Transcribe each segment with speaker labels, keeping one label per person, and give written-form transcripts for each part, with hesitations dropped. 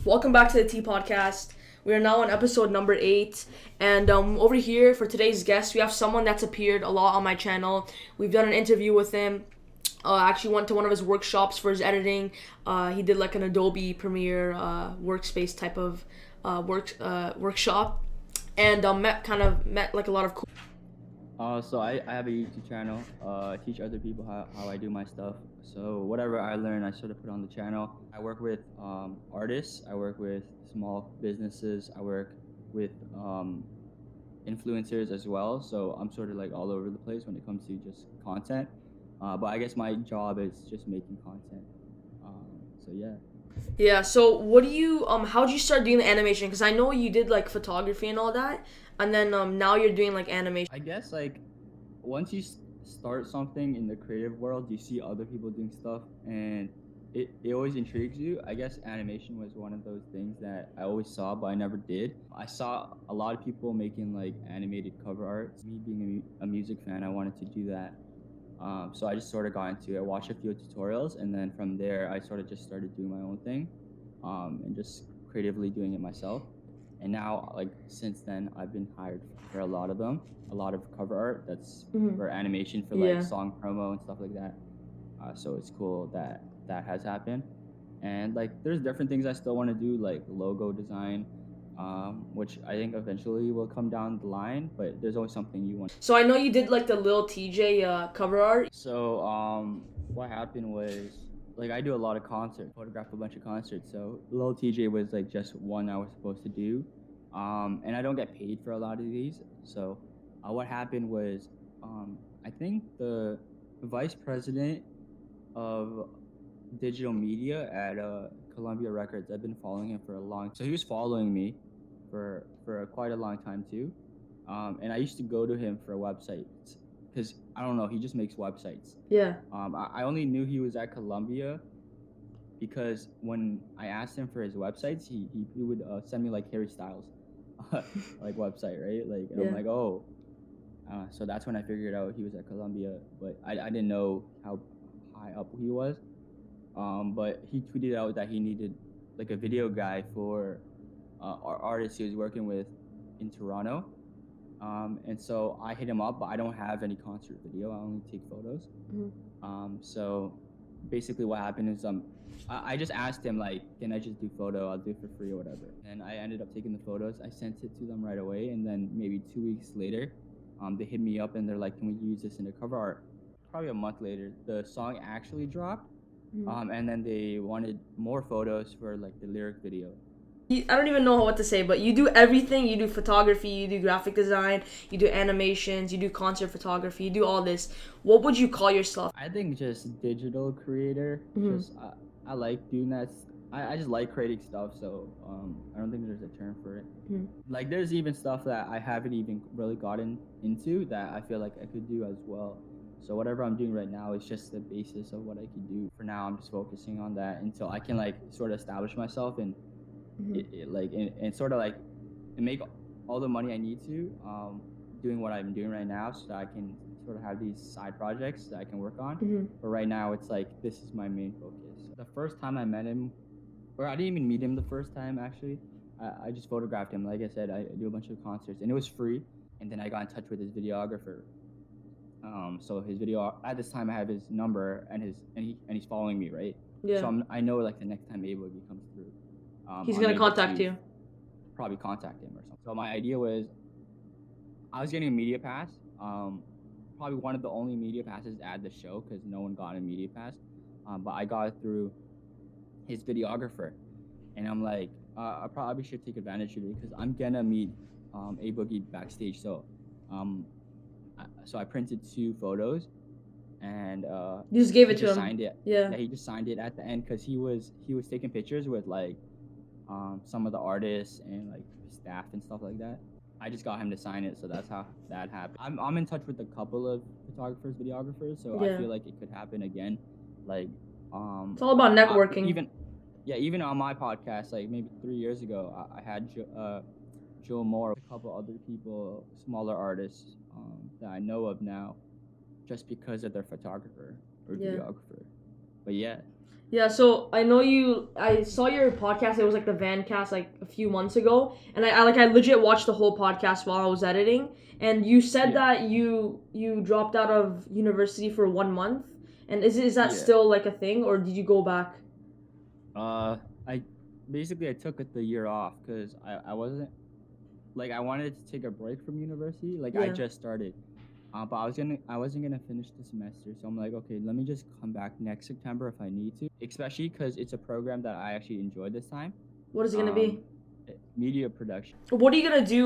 Speaker 1: Welcome back to the T Podcast. We are now on episode number 8. And over here for today's guest, we have someone that's appeared a lot on my channel. We've done an interview with him. I actually went to one of his workshops for his editing. He did like an Adobe Premiere workspace type of workshop. And met like a lot of cool.
Speaker 2: So I have a YouTube channel. I teach other people how I do my stuff. So whatever I learn, I sort of put on the channel. I work with artists. I work with small businesses. I work with influencers as well. So I'm sort of like all over the place when it comes to just content. But I guess my job is just making content. So yeah.
Speaker 1: Yeah, so what do you how'd you start doing the animation? Because I know you did like photography and all that, and then now you're doing like animation.
Speaker 2: I guess like once you start something in the creative world, you see other people doing stuff, and it always intrigues you. I guess animation was one of those things that I always saw, but I never did. I saw a lot of people making like animated cover art. Me being a music fan, I wanted to do that. So I just sort of got into it. I watched a few tutorials, and then from there, I sort of just started doing my own thing, and just creatively doing it myself. And now, like since then, I've been hired for a lot of them, a lot of cover art that's for animation for like
Speaker 1: Yeah.
Speaker 2: song promo and stuff like that. So it's cool that that has happened. And like, there's different things I still want to do, like logo design, which I think eventually will come down the line. But there's always something you want.
Speaker 1: So I know you did like the Lil TJ cover art.
Speaker 2: So what happened was like I do a lot of concerts, photograph a bunch of concerts. So Lil TJ was like just one I was supposed to do, and I don't get paid for a lot of these. So what happened was I think the vice president of digital media at Columbia Records. I've been following him for a long. So he was following me for quite a long time too, and I used to go to him for websites because I don't know. He just makes websites.
Speaker 1: Yeah.
Speaker 2: I only knew he was at Columbia because when I asked him for his websites, he would send me like Harry Styles, like website, right? Like and I'm
Speaker 1: Yeah.
Speaker 2: like, oh, so that's when I figured out he was at Columbia, but I didn't know how high up he was. But he tweeted out that he needed like a video guy for our artist he was working with in Toronto. And so I hit him up, but I don't have any concert video. I only take photos. So basically what happened is I just asked him like, can I just do photo? I'll do it for free or whatever. And I ended up taking the photos. I sent it to them right away, and then maybe 2 weeks later, they hit me up and they're like, can we use this in the cover art? Probably a month later, the song actually dropped. And then they wanted more photos for like the lyric video.
Speaker 1: I don't even know what to say, but you do everything. You do photography, you do graphic design, you do animations, you do concert photography, you do all this. What would you call yourself?
Speaker 2: I think just digital creator. Just I like doing that. I just like creating stuff, so I don't think there's a term for it. Like there's even stuff that I haven't even really gotten into that I feel like I could do as well. So whatever I'm doing right now is just the basis of what I could do. For now, I'm just focusing on that until I can like sort of establish myself and and sort of like make all the money I need to doing what I'm doing right now, so that I can sort of have these side projects that I can work on. But right now, it's like this is my main focus. The first time I met him, or I didn't even meet him the first time actually. I just photographed him. Like I said, I do a bunch of concerts, and it was free. And then I got in touch with his videographer. So his video at this time I have his number and he's following me, right?
Speaker 1: Yeah.
Speaker 2: So I know like the next time A-Boogie comes through,
Speaker 1: He's
Speaker 2: I'm
Speaker 1: gonna
Speaker 2: able
Speaker 1: contact
Speaker 2: to
Speaker 1: you.
Speaker 2: probably contact him or something. So my idea was I was getting a media pass, probably one of the only media passes at the show because no one got a media pass, but I got it through his videographer, and I'm like, I probably should take advantage of it because I'm gonna meet A-Boogie backstage. So so I printed 2 photos, and
Speaker 1: You just gave
Speaker 2: he
Speaker 1: it to
Speaker 2: just
Speaker 1: him.
Speaker 2: signed it.
Speaker 1: Yeah.
Speaker 2: He just signed it at the end because he was taking pictures with like some of the artists and like staff and stuff like that. I just got him to sign it, so that's how that happened. I'm in touch with a couple of photographers, videographers, so
Speaker 1: Yeah.
Speaker 2: I feel like it could happen again. Like
Speaker 1: It's all about networking.
Speaker 2: even on my podcast, like maybe 3 years ago, I had Joe Moore, a couple other people, smaller artists that I know of now, just because of their photographer or
Speaker 1: Yeah.
Speaker 2: videographer. But yeah,
Speaker 1: Yeah, so I know I saw your podcast. It was like the Vancast like a few months ago, and I legit watched the whole podcast while I was editing. And you said
Speaker 2: Yeah.
Speaker 1: that you dropped out of university for 1 month. And is that
Speaker 2: Yeah.
Speaker 1: still like a thing, or did you go back?
Speaker 2: I basically I took it the year off because I wasn't like I wanted to take a break from university. Like I
Speaker 1: Yeah.
Speaker 2: just started, but I wasn't gonna finish the semester, so I'm like, okay, let me just come back next September if I need to. Especially because it's a program that I actually enjoyed this time.
Speaker 1: What is it gonna be?
Speaker 2: Media production.
Speaker 1: What are you gonna do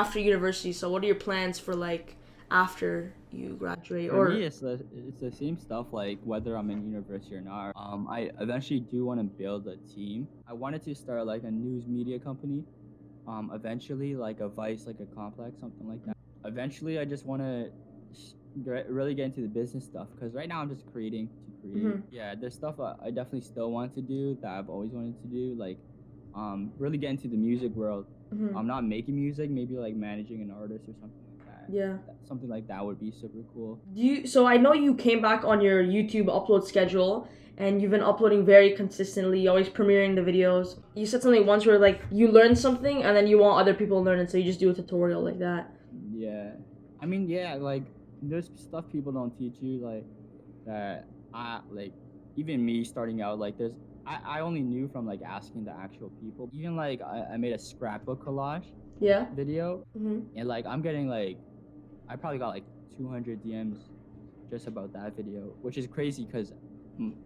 Speaker 1: after university? So what are your plans for like after you graduate?
Speaker 2: For me, it's the same stuff. Like whether I'm in university or not. I eventually do want to build a team. I wanted to start like a news media company. Eventually like a Vice, like a Complex, something like that. Eventually, I just want to really get into the business stuff because right now I'm just creating to create.
Speaker 1: Mhm.
Speaker 2: Yeah, there's stuff I definitely still want to do that I've always wanted to do. Like, really get into the music world.
Speaker 1: Mhm.
Speaker 2: I'm not making music, maybe like managing an artist or something like that.
Speaker 1: Yeah.
Speaker 2: Something like that would be super cool.
Speaker 1: So I know you came back on your YouTube upload schedule and you've been uploading very consistently, always premiering the videos. You said something once where like you learn something and then you want other people to learn it, so you just do a tutorial like that.
Speaker 2: Yeah, I mean, yeah, like there's stuff people don't teach you, like that. Like even me starting out, like I only knew from like asking the actual people. Even like I made a scrapbook collage
Speaker 1: Yeah.
Speaker 2: video,
Speaker 1: Mhm.
Speaker 2: and like I'm getting like I probably got like 200 DMs just about that video, which is crazy because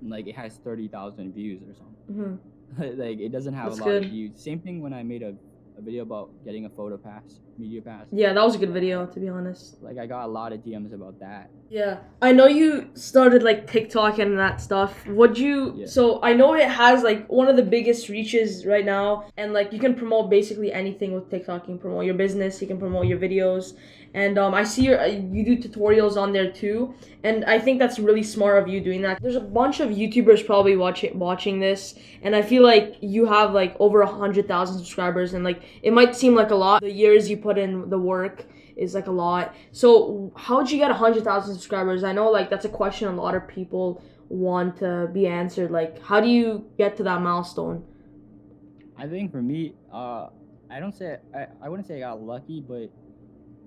Speaker 2: like it has 30,000 views or something.
Speaker 1: Mhm.
Speaker 2: Like it doesn't have
Speaker 1: That's
Speaker 2: a lot of
Speaker 1: good.
Speaker 2: views. Same thing when I made a video about getting a photo pass, media pass.
Speaker 1: Yeah, that was a good video, to be honest.
Speaker 2: Like I got a lot of DMs about that.
Speaker 1: Yeah, I know you started like TikTok and that stuff. Would you?
Speaker 2: Yeah.
Speaker 1: So I know it has like one of the biggest reaches right now, and like you can promote basically anything with TikTok. You can promote your business, you can promote your videos, and I see you do tutorials on there too, and I think that's really smart of you doing that. There's a bunch of YouTubers probably watching this, and I feel like you have like over 100,000 subscribers, and like it might seem like a lot. The years you put in the work is like a lot. So how'd you get 100,000 subscribers? I know like that's a question a lot of people want to be answered. Like, how do you get to that milestone?
Speaker 2: I think for me, I wouldn't say I got lucky, but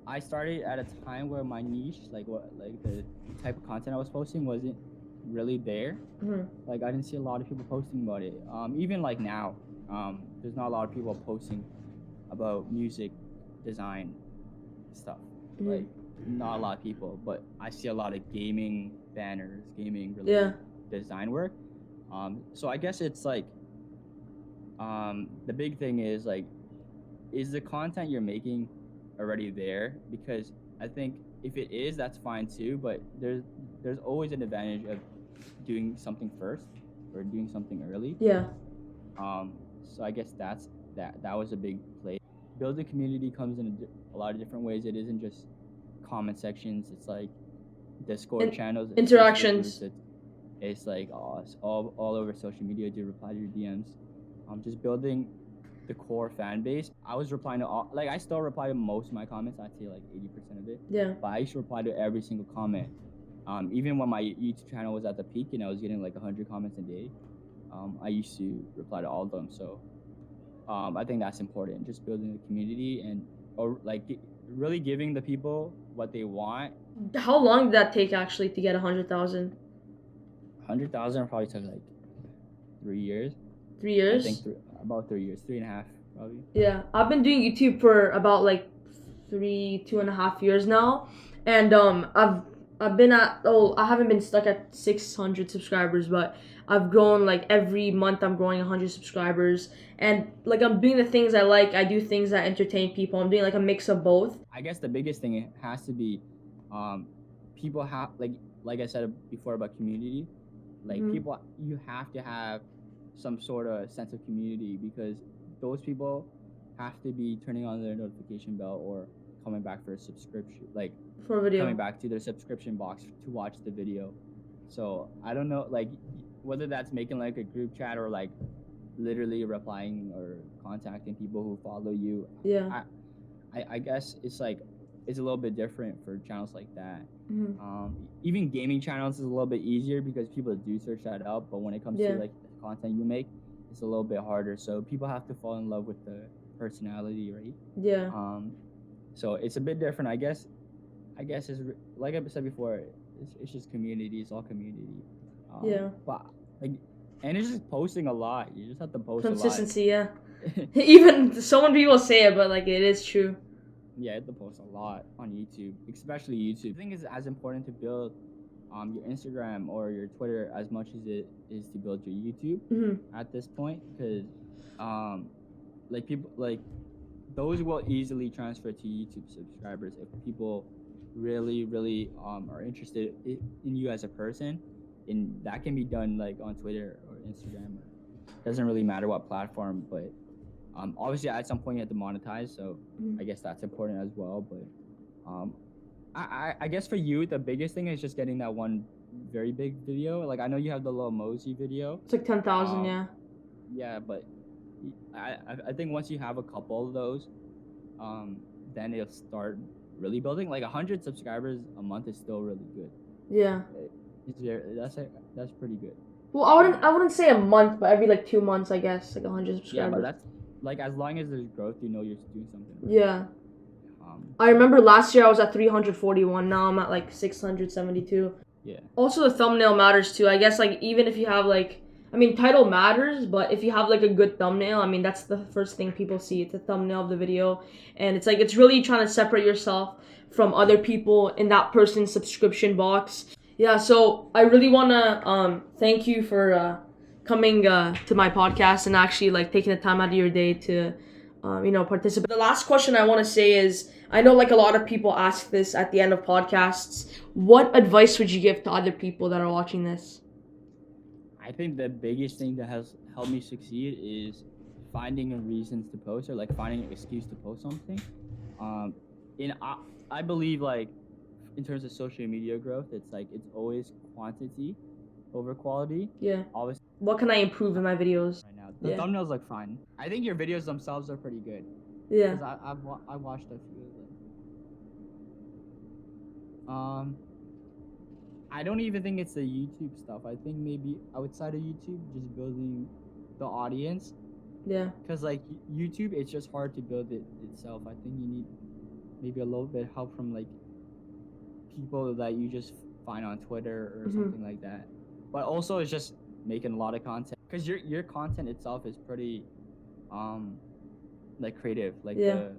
Speaker 2: I started at a time where my niche, like the type of content I was posting wasn't really there.
Speaker 1: Mhm.
Speaker 2: Like I didn't see a lot of people posting about it. Even like now, there's not a lot of people posting about music design stuff.
Speaker 1: Mhm.
Speaker 2: Like not a lot of people, but I see a lot of gaming banners, gaming
Speaker 1: Yeah.
Speaker 2: related design work. So I guess it's like the big thing is like, is the content you're making already there? Because I think if it is, that's fine too. But there's always an advantage of doing something first or doing something early.
Speaker 1: Yeah.
Speaker 2: So I guess that was a big play. Building community comes in a lot of different ways. It isn't just comment sections. It's like Discord channels, it's
Speaker 1: interactions.
Speaker 2: Facebook groups, it's like it's all over social media. Do reply to your DMs. Just building the core fan base. I was replying to all, like I still reply to most of my comments. I'd say like 80% of it.
Speaker 1: Yeah.
Speaker 2: But I used to reply to every single comment. Even when my YouTube channel was at the peak and I was getting like 100 comments a day, I used to reply to all of them. So I think that's important. Just building the community and really giving the people what they want.
Speaker 1: How long did that take actually to get 100,000?
Speaker 2: 100,000 probably took like 3 years.
Speaker 1: 3 years?
Speaker 2: I think about 3 years, 3.5 probably.
Speaker 1: Yeah, I've been doing YouTube for about like 2.5 years now, and I've been at I haven't been stuck at 600 subscribers, but I've grown like every month. I'm growing 100 subscribers, and like I'm doing the things I like. I do things that entertain people. I'm doing like a mix of both.
Speaker 2: I guess the biggest thing has to be, people have like I said before about community, like people, you have to have some sort of sense of community because those people have to be turning on their notification bell or coming back for a subscription, like
Speaker 1: for a video,
Speaker 2: coming back to their subscription box to watch the video. So I don't know, like whether that's making like a group chat or like literally replying or contacting people who follow you.
Speaker 1: Yeah.
Speaker 2: I guess it's like is a little bit different for channels like that.
Speaker 1: Mm-hmm.
Speaker 2: Even gaming channels is a little bit easier because people do search that up, but when it comes to like the content you make, it's a little bit harder. So people have to fall in love with the personality, right?
Speaker 1: Yeah.
Speaker 2: So it's a bit different, I guess. Is like I said before, it's just community. It's all community. But like, and it's just posting a lot. You just have to post
Speaker 1: consistency.
Speaker 2: A lot.
Speaker 1: Yeah. Even so many people say it, but like it is true.
Speaker 2: Yeah, you have to post a lot on YouTube, especially YouTube. I think it's as important to build your Instagram or your Twitter as much as it is to build your YouTube at this point, because like people like those will easily transfer to YouTube subscribers if people really are interested in you as a person, and that can be done like on Twitter or Instagram. Doesn't really matter what platform, but obviously at some point you have to monetize, so I guess that's important as well. But I guess for you the biggest thing is just getting that one very big video. Like I know you have the little Mosey video.
Speaker 1: It's like 10,000, yeah.
Speaker 2: Yeah, but I think once you have a couple of those, then it'll start really building. Like 100 subscribers a month is still really good.
Speaker 1: Yeah.
Speaker 2: That's pretty good.
Speaker 1: Well, I wouldn't say a month, but every like 2 months, I guess, like 100 subscribers.
Speaker 2: Yeah, but that's like as long as there's growth, you know you're doing something. Right?
Speaker 1: Yeah. I remember last year I was at 341. Now I'm at like 672.
Speaker 2: Yeah.
Speaker 1: Also, the thumbnail matters too. I guess like even if you have like, I mean, title matters, but if you have like a good thumbnail, I mean, that's the first thing people see. It's the thumbnail of the video, and it's like it's really trying to separate yourself from other people in that person's subscription box. Yeah. So I really wanna thank you for coming to my podcast and actually like taking the time out of your day to participate. The last question I want to say is, I know like a lot of people ask this at the end of podcasts. What advice would you give to other people that are watching this?
Speaker 2: I think the biggest thing that has helped me succeed is finding reasons to post, or like finding an excuse to post something. I believe like in terms of social media growth, it's always quantity over quality.
Speaker 1: Yeah.
Speaker 2: Always.
Speaker 1: What can I improve in my videos?
Speaker 2: Right now, the thumbnails look fine. I think your videos themselves are pretty good.
Speaker 1: Yeah.
Speaker 2: Because I watched a few of them. I don't even think it's the YouTube stuff. I think maybe outside of YouTube, just building the audience.
Speaker 1: Yeah.
Speaker 2: Because like YouTube, it's just hard to build it itself. I think you need maybe a little bit of help from like people that you just find on Twitter or something like that. But also, it's just making a lot of content, because your content itself is pretty like creative, like the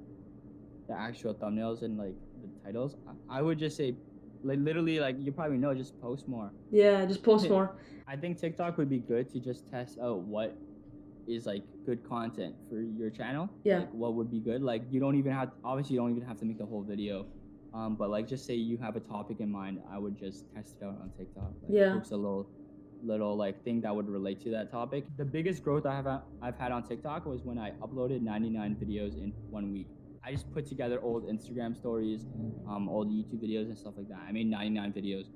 Speaker 2: actual thumbnails and like the titles. I would just say, like literally, like you probably know, just post more.
Speaker 1: Yeah, just post more.
Speaker 2: I think TikTok would be good to just test out what is like good content for your channel.
Speaker 1: Yeah.
Speaker 2: Like what would be good. Like you don't even have to make the whole video. But like just say you have a topic in mind, I would just test it out on TikTok. Like, post a little like thing that would relate to that topic. The biggest growth I've had on TikTok was when I uploaded 99 videos in 1 week. I just put together old Instagram stories, old YouTube videos and stuff like that. I made 99 videos,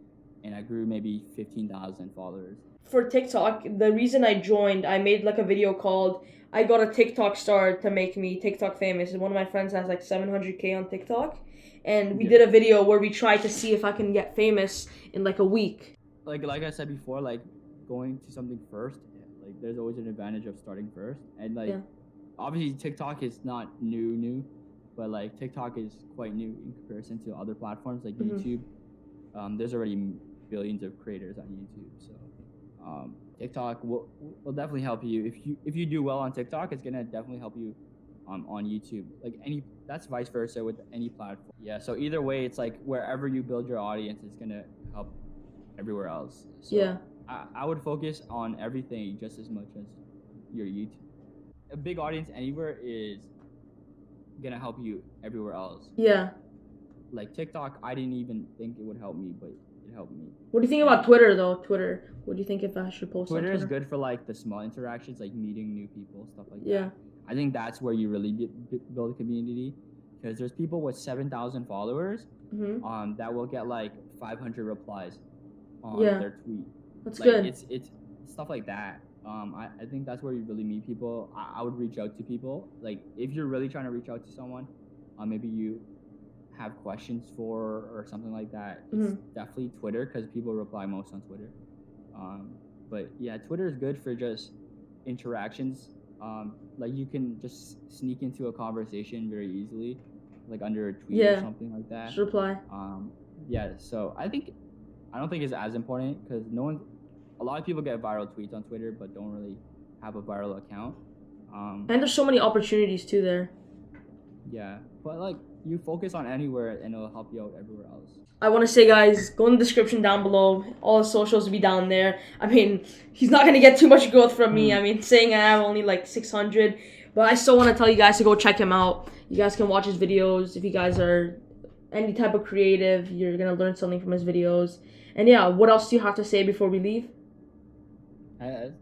Speaker 2: and I grew maybe 15,000 followers. For
Speaker 1: TikTok, the reason I joined, I made like a video called "I Got a TikTok Star to Make Me TikTok Famous." And one of my friends has like 700K on TikTok, and we did a video where we tried to see if I can get famous in like a week.
Speaker 2: Like I said before, like going to something first, like there's always an advantage of starting first. And like obviously TikTok is not new, but like TikTok is quite new in comparison to other platforms like YouTube. There's already billions of creators on YouTube, so TikTok will definitely help you. If you do well on TikTok, it's gonna definitely help you on YouTube. Like that's vice versa with any platform. Yeah, so either way, it's like wherever you build your audience, it's gonna help everywhere else. So I would focus on everything just as much as your YouTube. A big audience anywhere is gonna help you everywhere else.
Speaker 1: Yeah.
Speaker 2: Like TikTok, I didn't even think it would help me, but it helped me. What
Speaker 1: do you think about Twitter though? Twitter. What do you think if I should post on Twitter?
Speaker 2: Twitter is good for like the small interactions, like meeting new people, stuff like that. I think that's where you really build a community, because there's people with 7,000 followers that will get like 500 replies on their tweet.
Speaker 1: That's
Speaker 2: like,
Speaker 1: good.
Speaker 2: It's stuff like that. I think that's where you really meet people. I would reach out to people. Like if you're really trying to reach out to someone, maybe you have questions for or something like that, it's definitely Twitter because people reply most on Twitter. But yeah, Twitter is good for just interactions. Like you can just sneak into a conversation very easily, like under a tweet or something like that.
Speaker 1: Just reply.
Speaker 2: Yeah. So I don't think it's as important because a lot of people get viral tweets on Twitter, but don't really have a viral account.
Speaker 1: And there's so many opportunities too there.
Speaker 2: Yeah, but like you focus on anywhere and it'll help you out everywhere else.
Speaker 1: I want to say, guys, go in the description down below. All the socials will be down there. I mean, he's not going to get too much growth from me. I mean, saying I have only like 600. But I still want to tell you guys to go check him out. You guys can watch his videos. If you guys are any type of creative, you're going to learn something from his videos. And yeah, what else do you have to say before we leave?
Speaker 2: I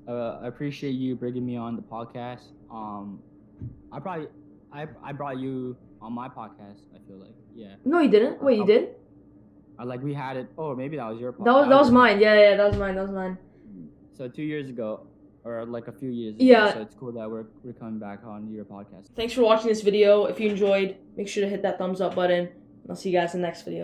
Speaker 2: appreciate you bringing me on the podcast. I brought you on my podcast. I feel like, yeah.
Speaker 1: No, you didn't. Wait, you did?
Speaker 2: Like we had it. Oh, maybe that was your podcast.
Speaker 1: That was mine. Yeah, that was mine.
Speaker 2: So 2 years ago, or like a few years ago.
Speaker 1: Yeah.
Speaker 2: So it's cool that we're coming back on your podcast.
Speaker 1: Thanks for watching this video. If you enjoyed, make sure to hit that thumbs up button. I'll see you guys in the next video.